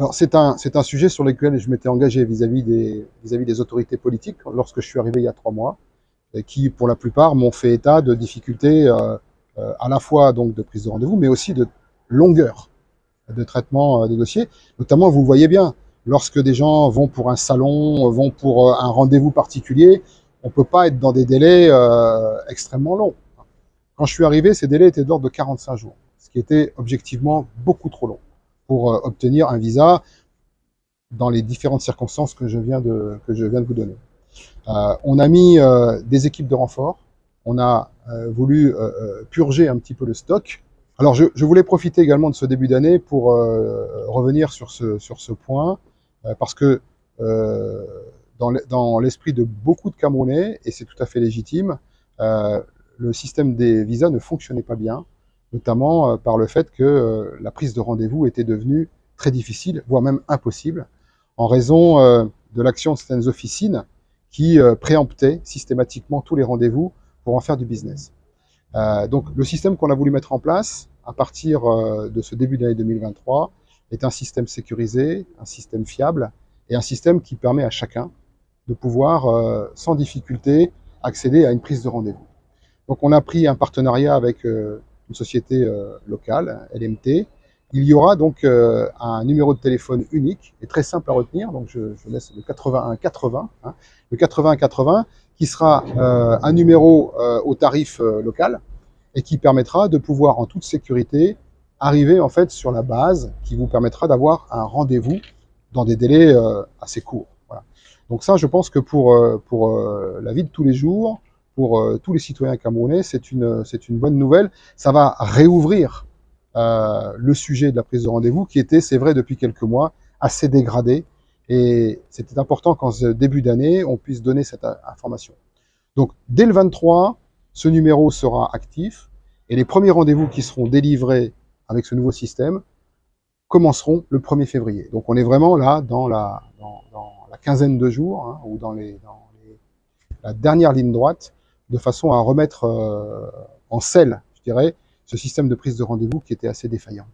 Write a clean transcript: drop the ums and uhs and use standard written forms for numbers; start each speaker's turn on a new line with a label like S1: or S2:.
S1: Alors c'est un sujet sur lequel je m'étais engagé vis-à-vis des autorités politiques lorsque je suis arrivé il y a 3 mois, et qui pour la plupart m'ont fait état de difficultés à la fois donc de prise de rendez-vous, mais aussi de longueur de traitement des dossiers. Notamment, vous le voyez bien, lorsque des gens vont pour un salon, vont pour un rendez-vous particulier, on ne peut pas être dans des délais extrêmement longs. Quand je suis arrivé, ces délais étaient de l'ordre de 45 jours, ce qui était objectivement beaucoup trop long pour obtenir un visa dans les différentes circonstances que je viens de vous donner. On a mis des équipes de renfort, on a voulu purger un petit peu le stock. Alors je voulais profiter également de ce début d'année pour revenir sur ce point, parce que dans l'esprit de beaucoup de Camerounais, et c'est tout à fait légitime, le système des visas ne fonctionnait pas bien, notamment par le fait que la prise de rendez-vous était devenue très difficile, voire même impossible, en raison de l'action de certaines officines qui préemptaient systématiquement tous les rendez-vous pour en faire du business. Donc le système qu'on a voulu mettre en place à partir de ce début d'année 2023 est un système sécurisé, un système fiable et un système qui permet à chacun de pouvoir sans difficulté accéder à une prise de rendez-vous. Donc on a pris un partenariat avec une société locale, LMT. Il y aura donc un numéro de téléphone unique et très simple à retenir, donc je laisse le 81 80, hein, le 81 80 qui sera un numéro au tarif local et qui permettra de pouvoir en toute sécurité arriver en fait sur la base qui vous permettra d'avoir un rendez-vous dans des délais assez courts. Voilà. Donc ça, je pense que pour la vie de tous les jours, pour tous les citoyens camerounais, c'est une bonne nouvelle. Ça va réouvrir le sujet de la prise de rendez-vous qui était, c'est vrai, depuis quelques mois, assez dégradé. Et c'était important qu'en ce début d'année, on puisse donner cette information. Donc, dès le 23, ce numéro sera actif et les premiers rendez-vous qui seront délivrés avec ce nouveau système commenceront le 1er février. Donc, on est vraiment là dans la quinzaine de jours, hein, ou dans la dernière ligne droite, de façon à remettre en selle, je dirais, ce système de prise de rendez-vous qui était assez défaillant.